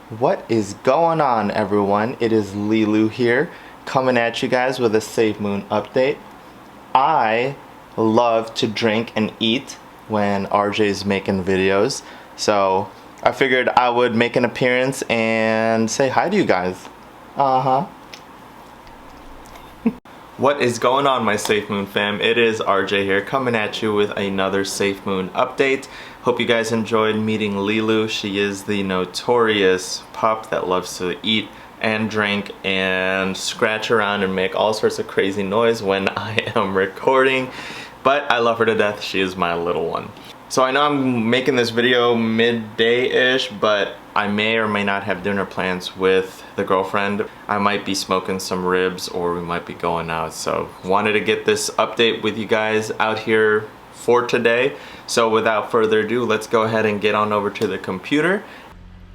What is going on, everyone? It is Lilu here, coming at you guys with a Safemoon update. I love to drink and eat when RJ's making videos, so I figured I would make an appearance and say hi to you guys. What is going on, my Safemoon fam? It is RJ here, coming at you with another Safemoon update. Hope you guys enjoyed meeting Lilu. She is the notorious pup that loves to eat and drink and scratch around and make all sorts of crazy noise when I am recording. But I love her to death. She is my little one. So I know I'm making this video midday-ish, but I may or may not have dinner plans with the girlfriend. I might be smoking some ribs or we might be going out. So wanted to get this update with you guys out here for today. So without further ado, let's go ahead and get on over to the computer.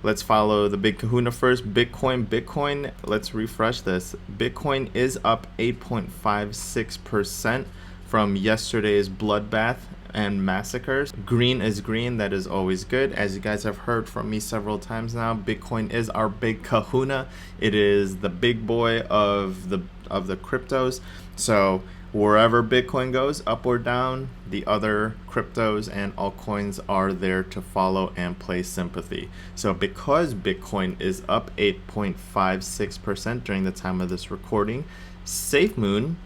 Let's follow the big kahuna first. Bitcoin, let's refresh this. Bitcoin is up 8.56% from yesterday's bloodbath and massacres. Green is green, that is always good. As you guys have heard from me several times now, Bitcoin is our big kahuna. It is the big boy of the cryptos. So wherever Bitcoin goes, up or down, the other cryptos and altcoins are there to follow and play sympathy. So because Bitcoin is up 8.56% during the time of this recording, Safemoon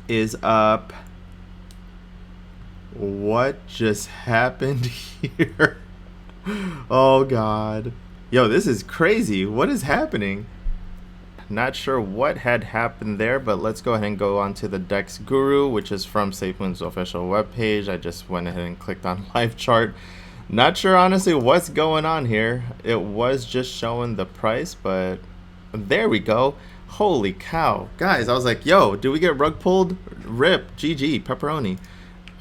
is up. What just happened here? Oh god. Yo, this is crazy. What is happening? Not sure what had happened there, but let's go ahead and go on to the Dex Guru, which is from Safemoon's official webpage. I just went ahead and clicked on live chart. Not sure honestly what's going on here. It was just showing the price, but there we go. Holy cow. Guys, I was like, yo, did we get rug pulled? Rip, GG, pepperoni.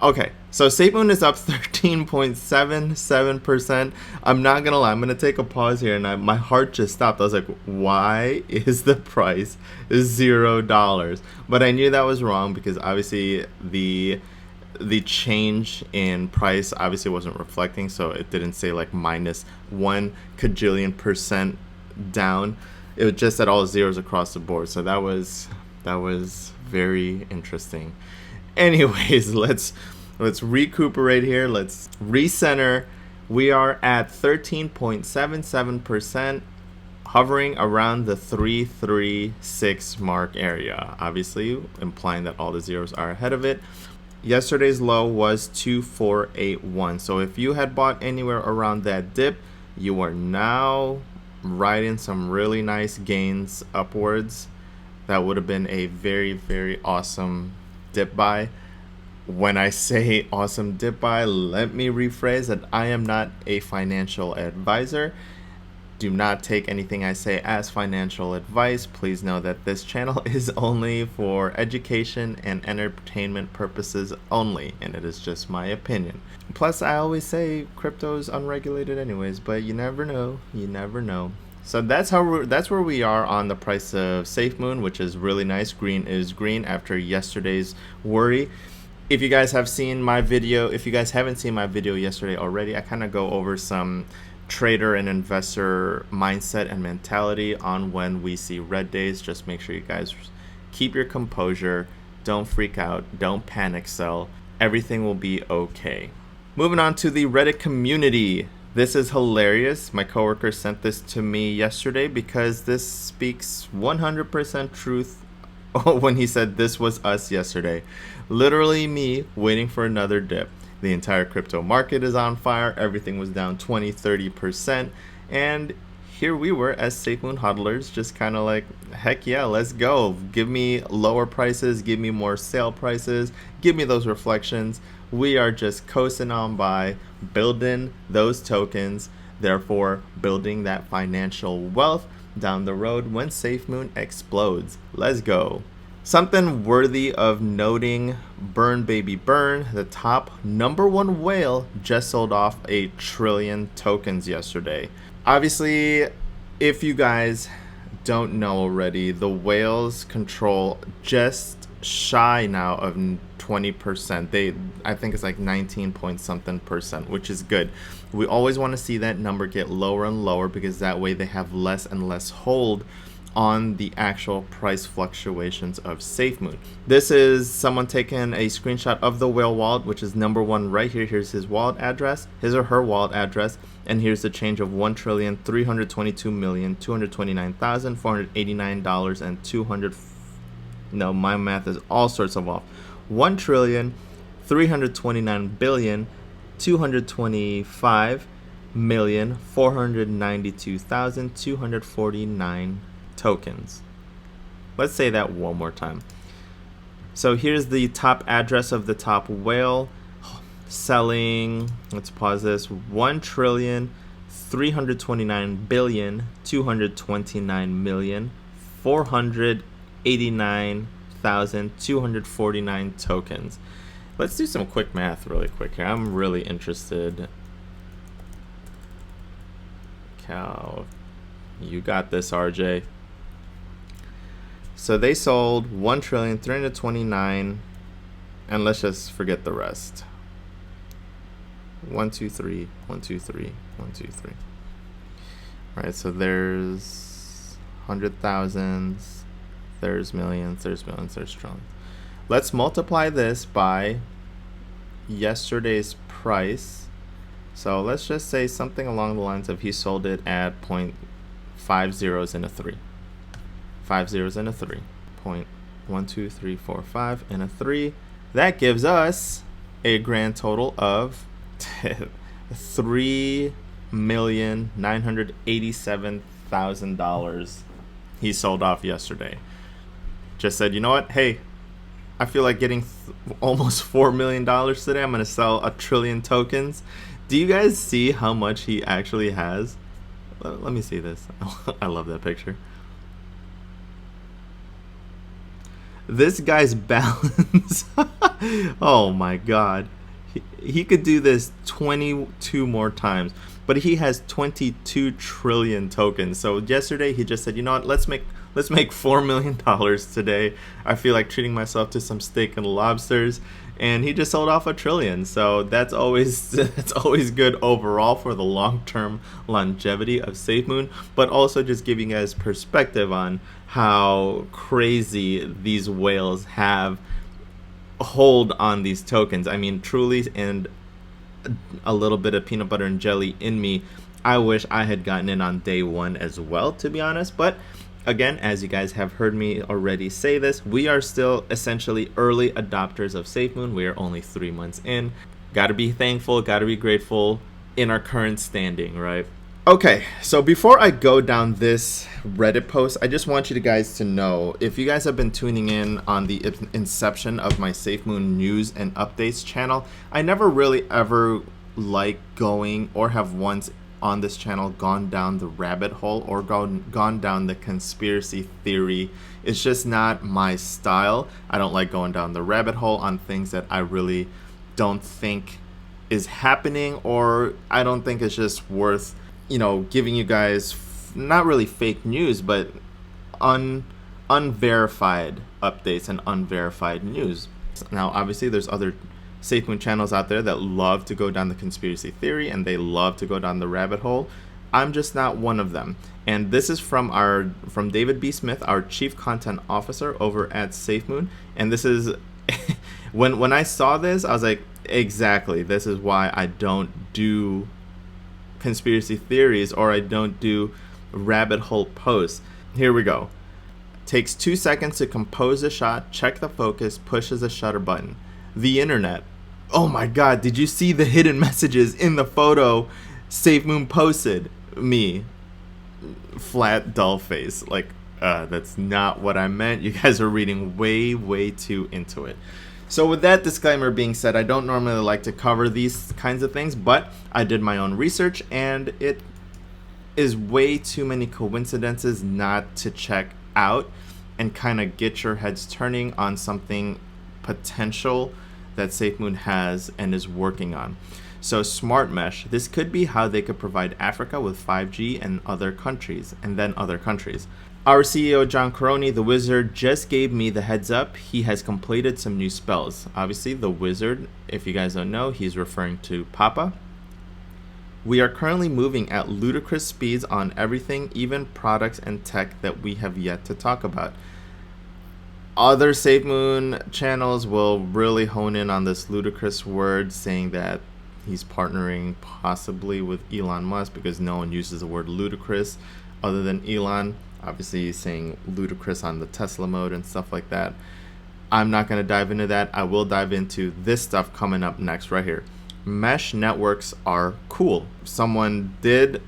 Okay, so Safemoon is up 13.77%. I'm not gonna lie, I'm gonna take a pause here, and my heart just stopped. I was like, why is the price $0? But I knew that was wrong because obviously the change in price obviously wasn't reflecting, so it didn't say like minus 1 kajillion percent down. It was just at all zeros across the board. So that was very interesting. Anyways, let's recuperate here. Let's recenter. We are at 13.77%, hovering around the 336 mark area, obviously implying that all the zeros are ahead of it. Yesterday's low was 2481. So if you had bought anywhere around that dip, you are now riding some really nice gains upwards. That would have been a very, very awesome dip buy. When I say awesome dip buy, let me rephrase that I am not a financial advisor. Do not take anything I say as financial advice. Please know that this channel is only for education and entertainment purposes only, and it is just my opinion. Plus, I always say crypto is unregulated anyways, but you never know. You never know. So that's where we are on the price of Safemoon, which is really nice. Green is green after yesterday's worry. If you guys have seen my video, if you guys haven't seen my video yesterday already, I kind of go over some trader and investor mindset and mentality on when we see red days. Just make sure you guys keep your composure, don't freak out, don't panic sell. Everything will be okay. Moving on to the Reddit community. This is hilarious. My coworker sent this to me yesterday because this speaks 100% truth when he said this was us yesterday. Literally me waiting for another dip. The entire crypto market is on fire. Everything was down 20-30%. And here we were as Safemoon hodlers, just kind of like, heck yeah, let's go. Give me lower prices, give me more sale prices, give me those reflections. We are just coasting on by, building those tokens, therefore building that financial wealth down the road when Safemoon explodes. Let's go. Something worthy of noting, burn baby burn, the top #1 whale just sold off 1 trillion tokens yesterday. Obviously, if you guys don't know already, the whales control just shy now of 20%. I think it's like 19 point something percent, which is good. We always want to see that number get lower and lower, because that way they have less and less hold on the actual price fluctuations of Safemoon. This is someone taking a screenshot of the whale wallet, which is number one right here. Here's his wallet address, his or her wallet address, and here's the change of $1,322,229,489 and 200. No, my math is all sorts of off. 1,329,225,492,249 tokens. Let's say that one more time. So here's the top address of the top whale, selling, let's pause this, 1,329,229,489,249 tokens. Let's do some quick math really quick here. I'm really interested. Cal, you got this, RJ. So they sold 1,329,000,000, and let's just forget the rest. 1, 2, 3, 1, 2, 3, 1, 2, 3. All right, so there's 100,000s, there's millions, there's trillions. Let's multiply this by yesterday's price. So let's just say something along the lines of he sold it at 0.5 zeros and a 3. 5 zeros and a 3. 1, 2, 3, 4, 5 and a 3. That gives us a grand total of $3,987,000 he sold off yesterday. Just said, you know what? Hey, I feel like getting almost $4 million today. I'm going to sell 1 trillion tokens. Do you guys see how much he actually has? Let me see this. I love that picture. This guy's balance. Oh my God. He could do this 22 more times, but he has 22 trillion tokens. So yesterday he just said, you know what, let's make $4 million today. I feel like treating myself to some steak and lobsters, and he just sold off 1 trillion. So that's always good overall for the long-term longevity of Safemoon, but also just giving you guys perspective on how crazy these whales have hold on these tokens. I mean, truly, and a little bit of peanut butter and jelly in me, I wish I had gotten in on day one as well, to be honest. But again, as you guys have heard me already say this, we are still essentially early adopters of Safemoon. We are only 3 months in. Gotta be thankful, gotta be grateful in our current standing, right? Okay, so before I go down this Reddit post, I just want you guys to know, if you guys have been tuning in on the inception of my Safemoon news and updates channel, I never really ever like going, or have once on this channel gone down the rabbit hole or gone down the conspiracy theory. It's just not my style. I don't like going down the rabbit hole on things that I really don't think is happening, or I don't think it's just worth, you know, giving you guys not really fake news, but unverified updates and unverified news. Now, obviously, there's other Safemoon channels out there that love to go down the conspiracy theory and they love to go down the rabbit hole. I'm just not one of them. And this is from David B. Smith, our Chief Content Officer over at Safemoon. And this is when I saw this, I was like, exactly, this is why I don't do conspiracy theories, or I don't do rabbit hole posts. Here we go. Takes 2 seconds to compose a shot, check the focus, pushes the shutter button. The internet. Oh my God, did you see the hidden messages in the photo Safemoon posted? Me. Flat, dull face. Like, that's not what I meant. You guys are reading way too into it. So with that disclaimer being said, I don't normally like to cover these kinds of things, but I did my own research, and it is way too many coincidences not to check out and kind of get your heads turning on something potential that Safemoon has and is working on. So smart mesh, this could be how they could provide Africa with 5G and other countries, and then other countries. Our CEO, John Caroni, the wizard, just gave me the heads up. He has completed some new spells. Obviously, the wizard, if you guys don't know, he's referring to Papa. We are currently moving at ludicrous speeds on everything, even products and tech that we have yet to talk about. Other Safemoon channels will really hone in on this ludicrous word, saying that he's partnering possibly with Elon Musk, because no one uses the word ludicrous other than Elon. Obviously, he's saying ludicrous on the Tesla mode and stuff like that. I'm not going to dive into that. I will dive into this stuff coming up next right here. Mesh networks are cool. Someone did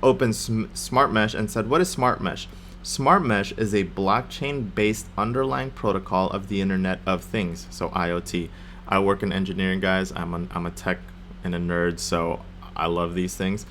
open Smart Mesh and said, what is Smart Mesh? Smart Mesh is a blockchain-based underlying protocol of the Internet of Things, so IoT. I work in engineering, guys. I'm a tech and a nerd, so I love these things.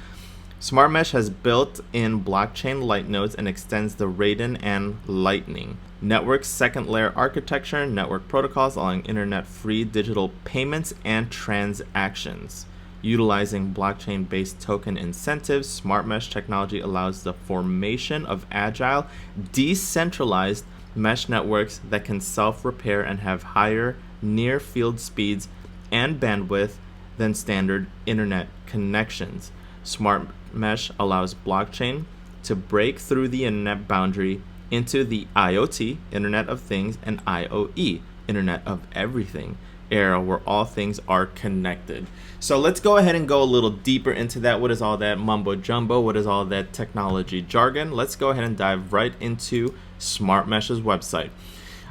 Smart Mesh has built-in blockchain light nodes and extends the Raiden and Lightning network's second-layer architecture, network protocols allowing internet-free digital payments and transactions. Utilizing blockchain-based token incentives, Smart Mesh technology allows the formation of agile, decentralized mesh networks that can self-repair and have higher near-field speeds and bandwidth than standard internet connections. Smart Mesh allows blockchain to break through the internet boundary into the IoT, Internet of Things, and IoE, Internet of Everything era, where all things are connected. So let's go ahead and go a little deeper into that. What is all that mumbo jumbo? What is all that technology jargon? Let's go ahead and dive right into Smart Mesh's website.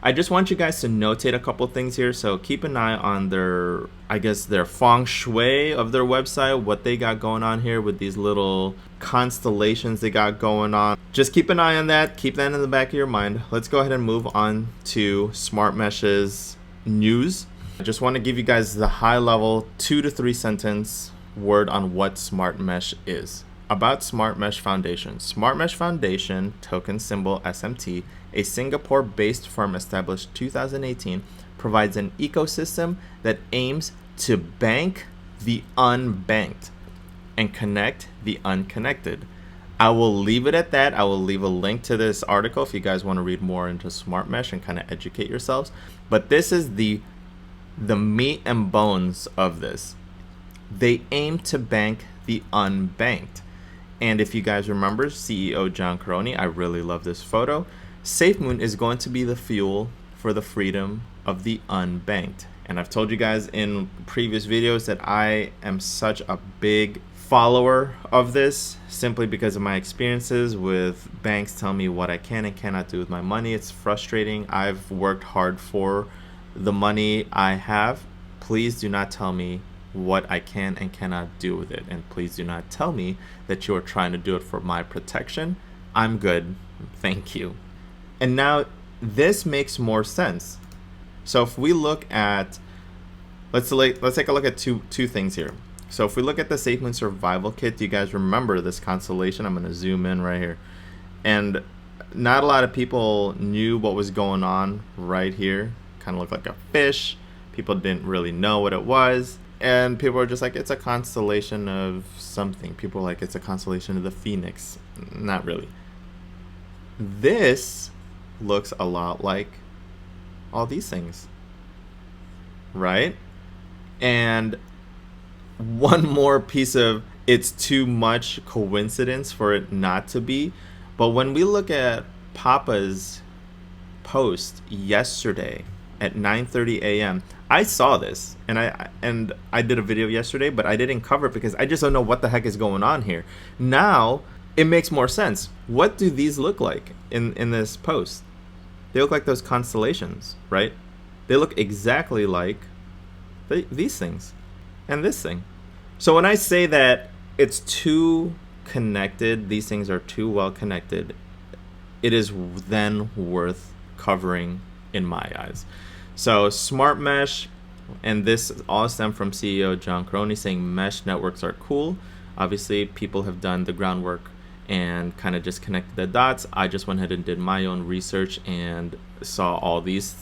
I just want you guys to notate a couple things here. So keep an eye on their feng shui of their website, what they got going on here with these little constellations they got going on. Just keep an eye on that. Keep that in the back of your mind. Let's go ahead and move on to Smart Mesh's news. I just want to give you guys the high level 2 to 3 sentence word on what Smart Mesh is. About Smart Mesh Foundation. Smart Mesh Foundation, token symbol SMT, a Singapore-based firm established 2018, provides an ecosystem that aims to bank the unbanked and connect the unconnected. I will leave it at that. I will leave a link to this article if you guys want to read more into Smart Mesh and kind of educate yourselves. But this is the meat and bones of this. They aim to bank the unbanked. And if you guys remember CEO John Caroni, I really love this photo. Safemoon is going to be the fuel for the freedom of the unbanked. And I've told you guys in previous videos that I am such a big follower of this, simply because of my experiences with banks telling me what I can and cannot do with my money. It's frustrating. I've worked hard for the money I have. Please do not tell me what I can and cannot do with it. And please do not tell me that you are trying to do it for my protection. I'm good. Thank you. And now this makes more sense. So if we look at, let's take a look at two things here. So if we look at the Safemoon Survival Kit, do you guys remember this constellation? I'm going to zoom in right here. And not a lot of people knew what was going on right here. Kind of looked like a fish. People didn't really know what it was. And people are just like, it's a constellation of something. People are like, it's a constellation of the Phoenix. Not really. This looks a lot like all these things, right? And one more piece of, it's too much coincidence for it not to be. But when we look at Papa's post yesterday at 9:30 a.m., I saw this, and I did a video yesterday, but I didn't cover it because I just don't know what the heck is going on here. Now it makes more sense. What do these look like in this post? They look like those constellations, right? They look exactly like these things and this thing. So when I say that it's too connected, these things are too well connected, it is then worth covering in my eyes. So Smart Mesh, and this all stemmed from CEO John Caroni saying mesh networks are cool. Obviously, people have done the groundwork and kind of just connected the dots. I just went ahead and did my own research and saw all these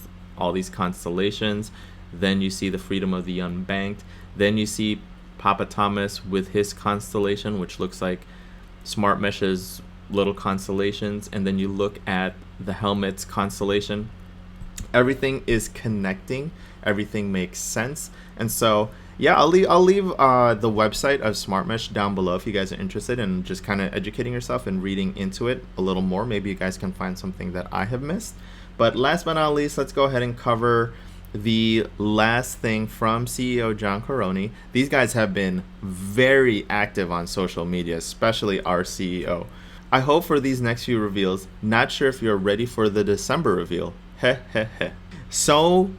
constellations. Then you see the freedom of the unbanked. Then you see Papa Thomas with his constellation, which looks like Smart Mesh's little constellations, and then you look at the Helmet's constellation, everything is connecting, everything makes sense. And so yeah, I'll leave the website of Smart Mesh down below if you guys are interested in just kind of educating yourself and reading into it a little more. Maybe you guys can find something that I have missed. But last but not least, let's go ahead and cover the last thing from CEO John Caroni. These guys have been very active on social media, especially our CEO. I hope for these next few reveals, not sure if you're ready for the December reveal. So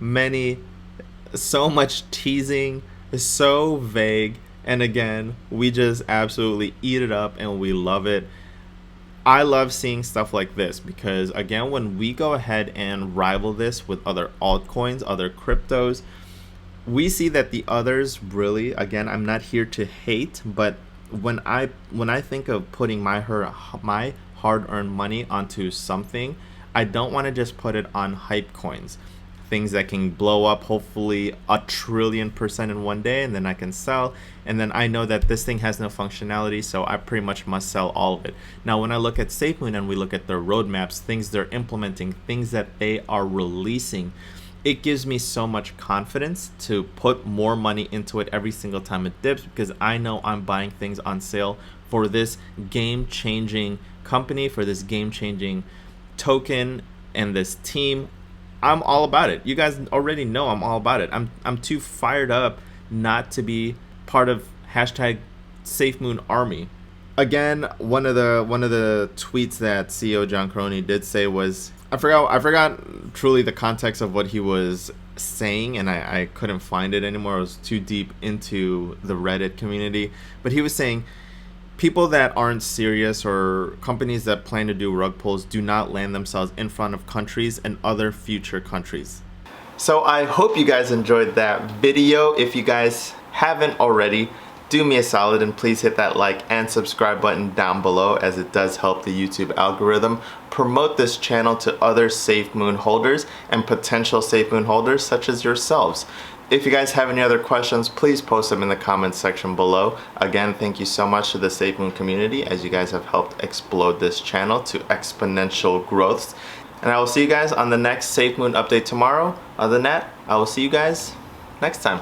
much teasing, so vague, and again, we just absolutely eat it up and we love it. I love seeing stuff like this because again, when we go ahead and rival this with other altcoins, other cryptos, we see that the others really, again, I'm not here to hate, but when I think of putting my hard-earned money onto something, I don't want to just put it on hype coins, things that can blow up hopefully 1,000,000,000% in one day, and then I can sell, and then I know that this thing has no functionality, so I pretty much must sell all of it. Now when I look at Safemoon and we look at their roadmaps, things they're implementing, things that they are releasing, it gives me so much confidence to put more money into it every single time it dips, because I know I'm buying things on sale for this game-changing company, for this game-changing token and this team. I'm all about it. You guys already know I'm all about it. I'm too fired up not to be part of #SafeMoon Army. Again, one of the tweets that CEO John Caroni did say was, I forgot truly the context of what he was saying, and I couldn't find it anymore. I was too deep into the Reddit community. But he was saying, people that aren't serious or companies that plan to do rug pulls do not land themselves in front of countries and other future countries. So I hope you guys enjoyed that video. If you guys haven't already, do me a solid and please hit that like and subscribe button down below, as it does help the YouTube algorithm promote this channel to other Safemoon holders and potential Safemoon holders such as yourselves. If you guys have any other questions, please post them in the comments section below. Again, thank you so much to the Safemoon community, as you guys have helped explode this channel to exponential growths. And I will see you guys on the next Safemoon update tomorrow. Other than that, I will see you guys next time.